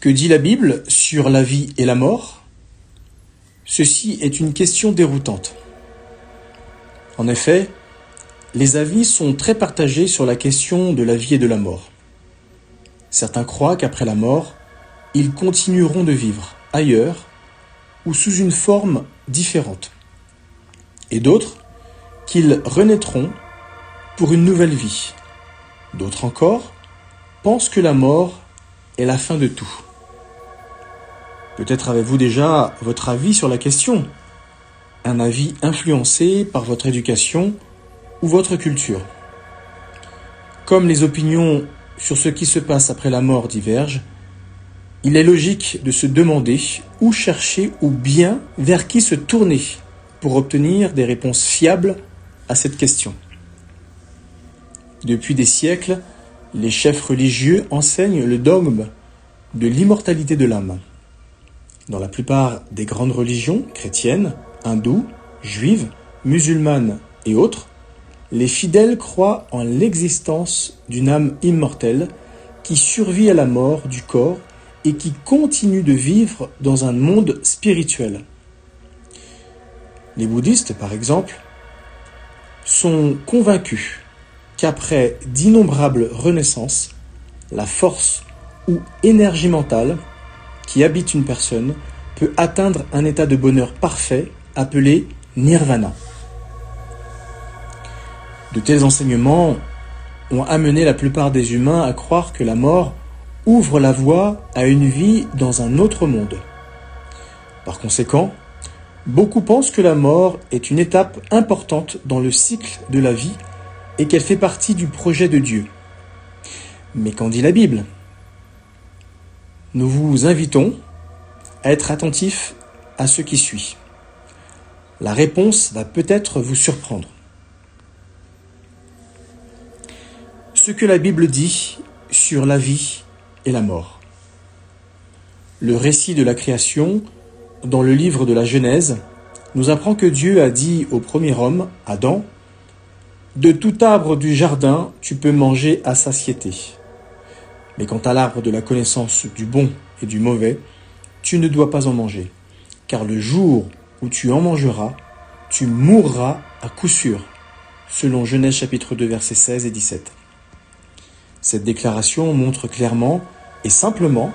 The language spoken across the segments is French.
Que dit la Bible sur la vie et la mort? Ceci est une question déroutante. En effet, les avis sont très partagés sur la question de la vie et de la mort. Certains croient qu'après la mort, ils continueront de vivre ailleurs ou sous une forme différente. Et d'autres qu'ils renaîtront pour une nouvelle vie. D'autres encore pensent que la mort est la fin de tout. Peut-être avez-vous déjà votre avis sur la question, un avis influencé par votre éducation ou votre culture. Comme les opinions sur ce qui se passe après la mort divergent, il est logique de se demander où chercher ou bien vers qui se tourner pour obtenir des réponses fiables à cette question. Depuis des siècles, les chefs religieux enseignent le dogme de l'immortalité de l'âme. Dans la plupart des grandes religions chrétiennes, hindoues, juives, musulmanes et autres, les fidèles croient en l'existence d'une âme immortelle qui survit à la mort du corps et qui continue de vivre dans un monde spirituel. Les bouddhistes, par exemple, sont convaincus qu'après d'innombrables renaissances, la force ou énergie mentale qui habite une personne peut atteindre un état de bonheur parfait appelé nirvana. De tels enseignements ont amené la plupart des humains à croire que la mort ouvre la voie à une vie dans un autre monde. Par conséquent, beaucoup pensent que la mort est une étape importante dans le cycle de la vie et qu'elle fait partie du projet de Dieu. Mais qu'en dit la Bible ? Nous vous invitons à être attentifs à ce qui suit. La réponse va peut-être vous surprendre. Ce que la Bible dit sur la vie et la mort. Le récit de la création, dans le livre de la Genèse, nous apprend que Dieu a dit au premier homme, Adam, « De tout arbre du jardin, tu peux manger à satiété. Mais quant à l'arbre de la connaissance du bon et du mauvais, tu ne dois pas en manger, car le jour où tu en mangeras, tu mourras à coup sûr. » Selon Genèse chapitre 2, versets 16 et 17. Cette déclaration montre clairement et simplement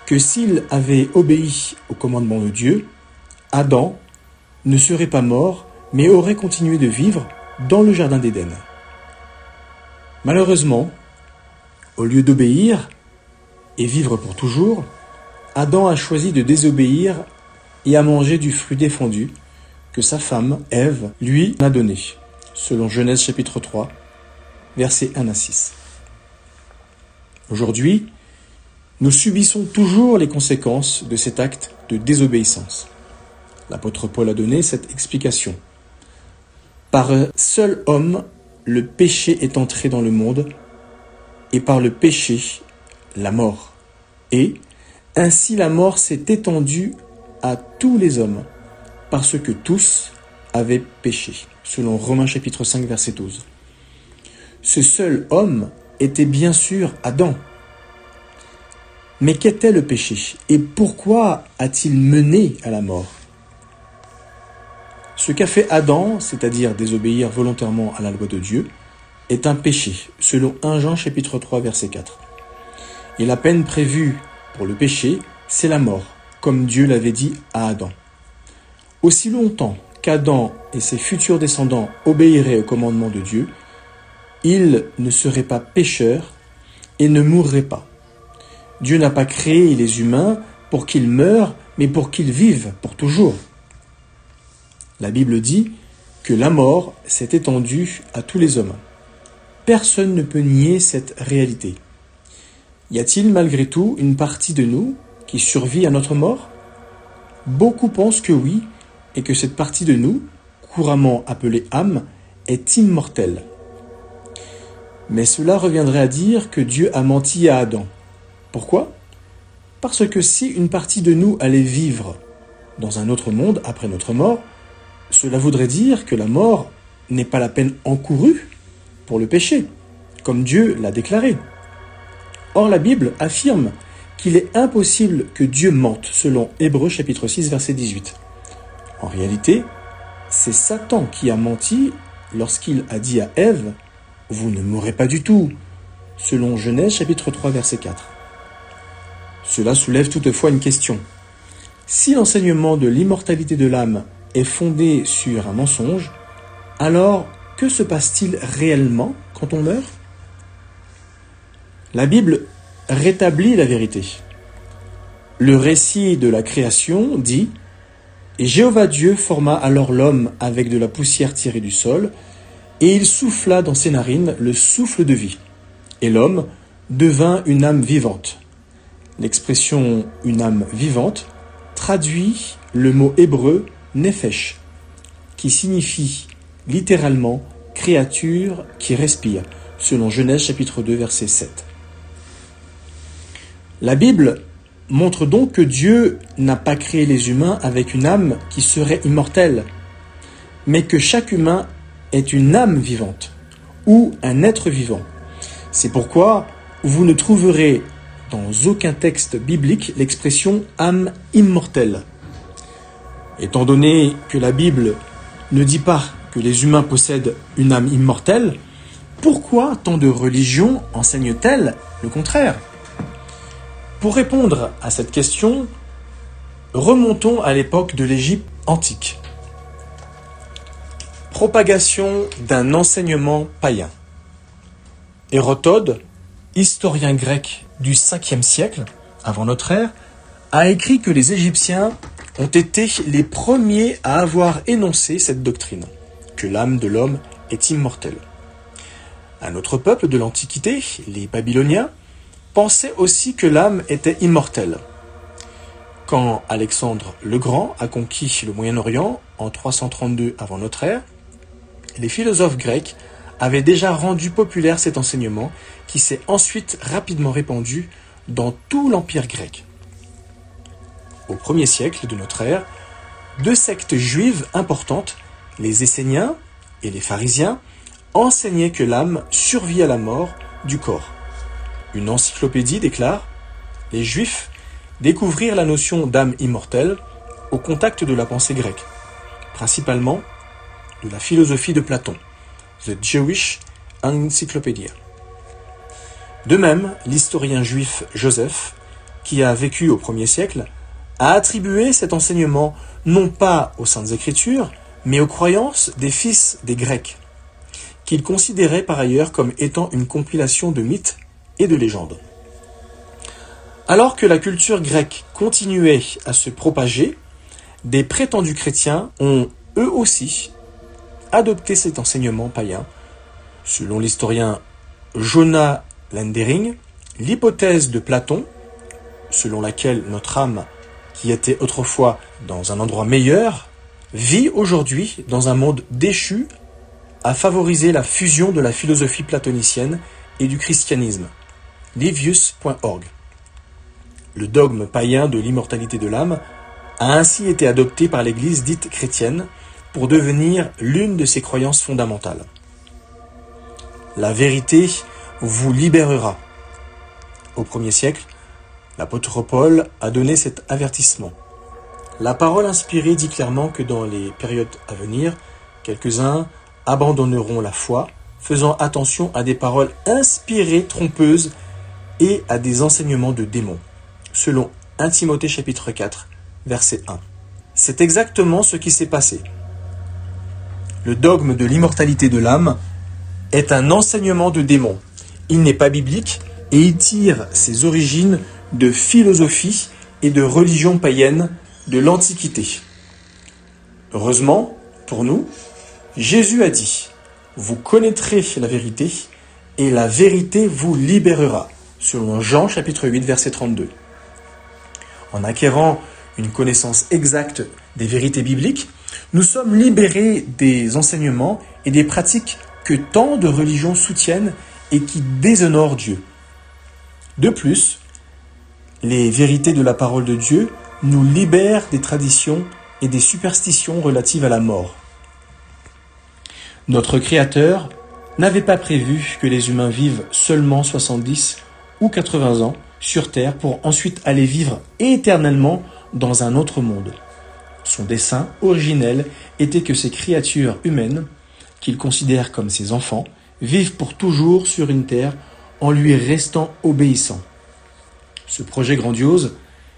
que s'il avait obéi au commandement de Dieu, Adam ne serait pas mort, mais aurait continué de vivre dans le jardin d'Éden. Malheureusement, au lieu d'obéir et vivre pour toujours, Adam a choisi de désobéir et a mangé du fruit défendu que sa femme, Ève, lui a donné, selon Genèse chapitre 3, versets 1 à 6. Aujourd'hui, nous subissons toujours les conséquences de cet acte de désobéissance. L'apôtre Paul a donné cette explication. Par un seul homme, le péché est entré dans le monde, et par le péché, la mort. Et ainsi la mort s'est étendue à tous les hommes, parce que tous avaient péché, selon Romains chapitre 5, verset 12. Ce seul homme était bien sûr Adam. Mais qu'était le péché et pourquoi a-t-il mené à la mort? Ce qu'a fait Adam, c'est-à-dire désobéir volontairement à la loi de Dieu, est un péché, selon 1 Jean chapitre 3, verset 4. Et la peine prévue pour le péché, c'est la mort, comme Dieu l'avait dit à Adam. Aussi longtemps qu'Adam et ses futurs descendants obéiraient au commandement de Dieu, ils ne seraient pas pécheurs et ne mourraient pas. Dieu n'a pas créé les humains pour qu'ils meurent, mais pour qu'ils vivent pour toujours. La Bible dit que la mort s'est étendue à tous les hommes. Personne ne peut nier cette réalité. Y a-t-il malgré tout une partie de nous qui survit à notre mort? Beaucoup pensent que oui, et que cette partie de nous, couramment appelée âme, est immortelle. Mais cela reviendrait à dire que Dieu a menti à Adam. Pourquoi? Parce que si une partie de nous allait vivre dans un autre monde après notre mort, cela voudrait dire que la mort n'est pas la peine encourue pour le péché, comme Dieu l'a déclaré. Or la Bible affirme qu'il est impossible que Dieu mente, selon Hébreux chapitre 6, verset 18. En réalité, c'est Satan qui a menti lorsqu'il a dit à Ève « Vous ne mourrez pas du tout », selon Genèse chapitre 3, verset 4. Cela soulève toutefois une question. Si l'enseignement de l'immortalité de l'âme est fondé sur un mensonge, alors que se passe-t-il réellement quand on meurt ? La Bible rétablit la vérité. Le récit de la création dit « Et Jéhovah Dieu forma alors l'homme avec de la poussière tirée du sol, et il souffla dans ses narines le souffle de vie. Et l'homme devint une âme vivante. » L'expression « une âme vivante » traduit le mot hébreu « nefesh » qui signifie littéralement « créature qui respire », selon Genèse chapitre 2, verset 7. La Bible montre donc que Dieu n'a pas créé les humains avec une âme qui serait immortelle, mais que chaque humain est une âme vivante, ou un être vivant. C'est pourquoi vous ne trouverez dans aucun texte biblique l'expression « âme immortelle ». Étant donné que la Bible ne dit pas que les humains possèdent une âme immortelle, pourquoi tant de religions enseignent-elles le contraire ? Pour répondre à cette question, remontons à l'époque de l'Égypte antique. Propagation d'un enseignement païen. Hérodote, historien grec du 5e siècle avant notre ère, a écrit que les Égyptiens ont été les premiers à avoir énoncé cette doctrine, que l'âme de l'homme est immortelle. Un autre peuple de l'Antiquité, les Babyloniens, pensait aussi que l'âme était immortelle. Quand Alexandre le Grand a conquis le Moyen-Orient en 332 avant notre ère, les philosophes grecs avaient déjà rendu populaire cet enseignement qui s'est ensuite rapidement répandu dans tout l'Empire grec. Au 1er siècle de notre ère, deux sectes juives importantes, les Esséniens et les Pharisiens, enseignaient que l'âme survit à la mort du corps. Une encyclopédie déclare « Les Juifs découvrirent la notion d'âme immortelle au contact de la pensée grecque, principalement de la philosophie de Platon, The Jewish Encyclopedia ». De même, l'historien juif Joseph, qui a vécu au 1er siècle, a attribué cet enseignement non pas aux Saintes Écritures, mais aux croyances des fils des Grecs, qu'il considérait par ailleurs comme étant une compilation de mythes et de légendes. Alors que la culture grecque continuait à se propager, des prétendus chrétiens ont eux aussi adopté cet enseignement païen. Selon l'historien Jonah Landering, l'hypothèse de Platon, selon laquelle notre âme, qui était autrefois dans un endroit meilleur, vit aujourd'hui dans un monde déchu, a favorisé la fusion de la philosophie platonicienne et du christianisme. Livius.org. Le dogme païen de l'immortalité de l'âme a ainsi été adopté par l'Église dite chrétienne pour devenir l'une de ses croyances fondamentales. La vérité vous libérera. Au 1er siècle, l'apôtre Paul a donné cet avertissement. La parole inspirée dit clairement que dans les périodes à venir, quelques-uns abandonneront la foi, faisant attention à des paroles inspirées, trompeuses et à des enseignements de démons, selon 1 Timothée chapitre 4, verset 1. C'est exactement ce qui s'est passé. Le dogme de l'immortalité de l'âme est un enseignement de démons. Il n'est pas biblique et il tire ses origines de philosophie et de religion païenne de l'Antiquité. Heureusement, pour nous, Jésus a dit « Vous connaîtrez la vérité et la vérité vous libérera » selon Jean chapitre 8 verset 32. En acquérant une connaissance exacte des vérités bibliques, nous sommes libérés des enseignements et des pratiques que tant de religions soutiennent et qui déshonorent Dieu. De plus, les vérités de la parole de Dieu nous libèrent des traditions et des superstitions relatives à la mort. Notre Créateur n'avait pas prévu que les humains vivent seulement 70 ou 80 ans, sur terre pour ensuite aller vivre éternellement dans un autre monde. Son dessein originel était que ces créatures humaines, qu'il considère comme ses enfants, vivent pour toujours sur une terre en lui restant obéissants. Ce projet grandiose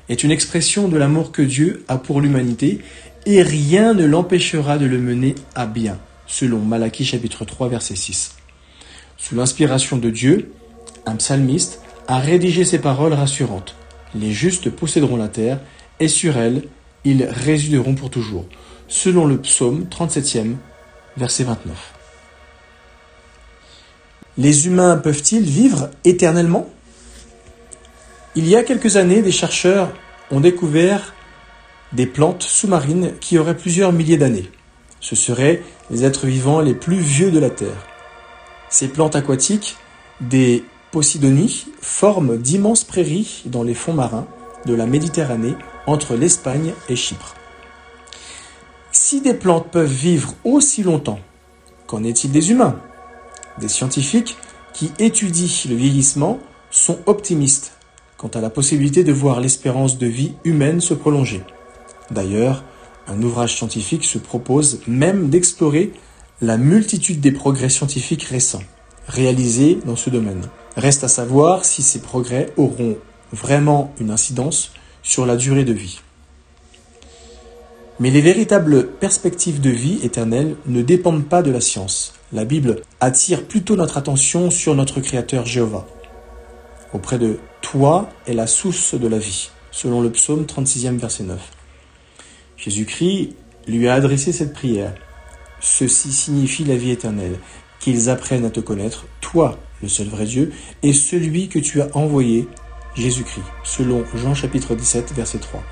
est une expression de l'amour que Dieu a pour l'humanité et rien ne l'empêchera de le mener à bien, selon Malachie chapitre 3 verset 6. Sous l'inspiration de Dieu, un psalmiste a rédigé ces paroles rassurantes. Les justes posséderont la terre et sur elle, ils résideront pour toujours, selon le psaume 37e, verset 29. Les humains peuvent-ils vivre éternellement ? Il y a quelques années, des chercheurs ont découvert des plantes sous-marines qui auraient plusieurs milliers d'années. Ce seraient les êtres vivants les plus vieux de la Terre. Ces plantes aquatiques, des Posidonies, forment d'immenses prairies dans les fonds marins de la Méditerranée entre l'Espagne et Chypre. Si des plantes peuvent vivre aussi longtemps, qu'en est-il des humains ? Des scientifiques qui étudient le vieillissement sont optimistes quant à la possibilité de voir l'espérance de vie humaine se prolonger. D'ailleurs, un ouvrage scientifique se propose même d'explorer la multitude des progrès scientifiques récents réalisés dans ce domaine. Reste à savoir si ces progrès auront vraiment une incidence sur la durée de vie. Mais les véritables perspectives de vie éternelle ne dépendent pas de la science. La Bible attire plutôt notre attention sur notre Créateur Jéhovah. Auprès de toi est la source de la vie, selon le psaume 36e verset 9. Jésus-Christ lui a adressé cette prière. Ceci signifie la vie éternelle, qu'ils apprennent à te connaître, toi, le seul vrai Dieu, et celui que tu as envoyé, Jésus-Christ, selon Jean chapitre 17 verset 3.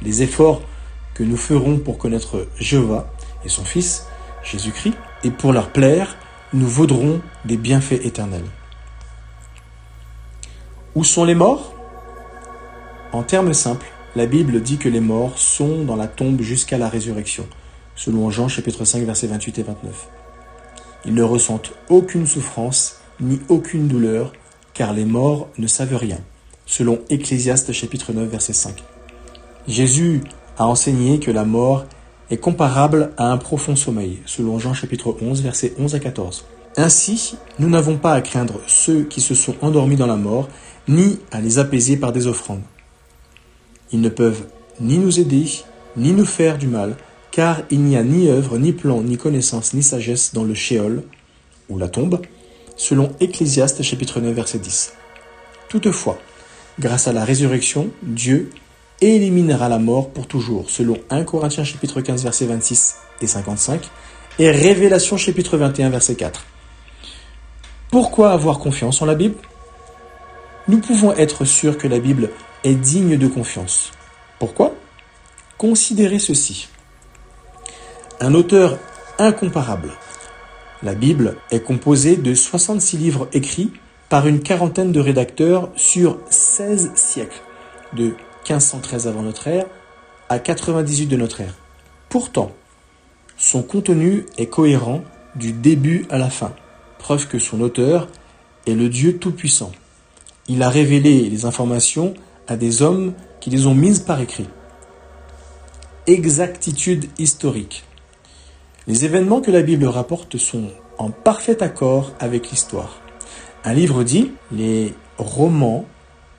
Les efforts que nous ferons pour connaître Jéhovah et son Fils, Jésus-Christ, et pour leur plaire, nous vaudrons des bienfaits éternels. Où sont les morts ? En termes simples, la Bible dit que les morts sont dans la tombe jusqu'à la résurrection, selon Jean chapitre 5 versets 28 et 29. Ils ne ressentent aucune souffrance ni aucune douleur, car les morts ne savent rien, selon Ecclésiaste chapitre 9 verset 5. Jésus a enseigné que la mort est comparable à un profond sommeil, selon Jean chapitre 11 versets 11 à 14. Ainsi, nous n'avons pas à craindre ceux qui se sont endormis dans la mort, ni à les apaiser par des offrandes. Ils ne peuvent ni nous aider, ni nous faire du mal, car il n'y a ni œuvre, ni plan, ni connaissance, ni sagesse dans le Sheol, ou la tombe, selon Ecclésiaste chapitre 9 verset 10. Toutefois, grâce à la résurrection, Dieu éliminera la mort pour toujours, selon 1 Corinthiens chapitre 15 verset 26 et 55, et Révélation chapitre 21 verset 4. Pourquoi avoir confiance en la Bible ? Nous pouvons être sûrs que la Bible est digne de confiance. Pourquoi ? Considérez ceci. Un auteur incomparable. La Bible est composée de 66 livres écrits par une quarantaine de rédacteurs sur 16 siècles, de 1513 avant notre ère à 98 de notre ère. Pourtant, son contenu est cohérent du début à la fin, preuve que son auteur est le Dieu Tout-Puissant. Il a révélé les informations à des hommes qui les ont mises par écrit. Exactitude historique. Les événements que la Bible rapporte sont en parfait accord avec l'histoire. Un livre dit « Les romans,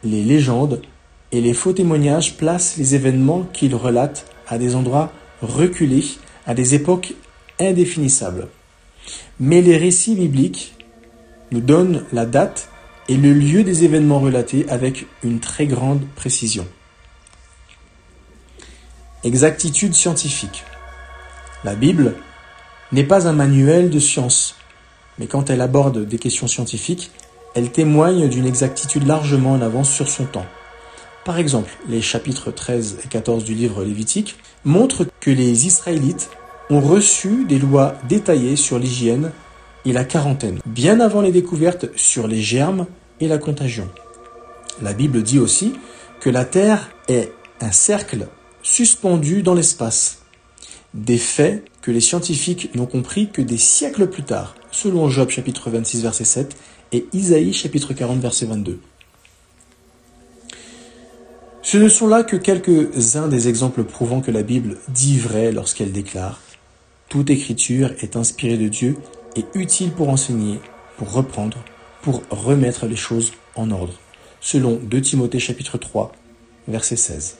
les légendes et les faux témoignages placent les événements qu'ils relatent à des endroits reculés, à des époques indéfinissables. Mais les récits bibliques nous donnent la date et le lieu des événements relatés avec une très grande précision. » Exactitude scientifique. La Bible n'est pas un manuel de science, mais quand elle aborde des questions scientifiques, elle témoigne d'une exactitude largement en avance sur son temps. Par exemple, les chapitres 13 et 14 du livre Lévitique montrent que les Israélites ont reçu des lois détaillées sur l'hygiène et la quarantaine, bien avant les découvertes sur les germes et la contagion. La Bible dit aussi que la Terre est un cercle suspendu dans l'espace. Des faits que les scientifiques n'ont compris que des siècles plus tard, selon Job chapitre 26 verset 7 et Isaïe chapitre 40 verset 22. Ce ne sont là que quelques-uns des exemples prouvant que la Bible dit vrai lorsqu'elle déclare « Toute écriture est inspirée de Dieu et utile pour enseigner, pour reprendre, pour remettre les choses en ordre », selon 2 Timothée chapitre 3, verset 16.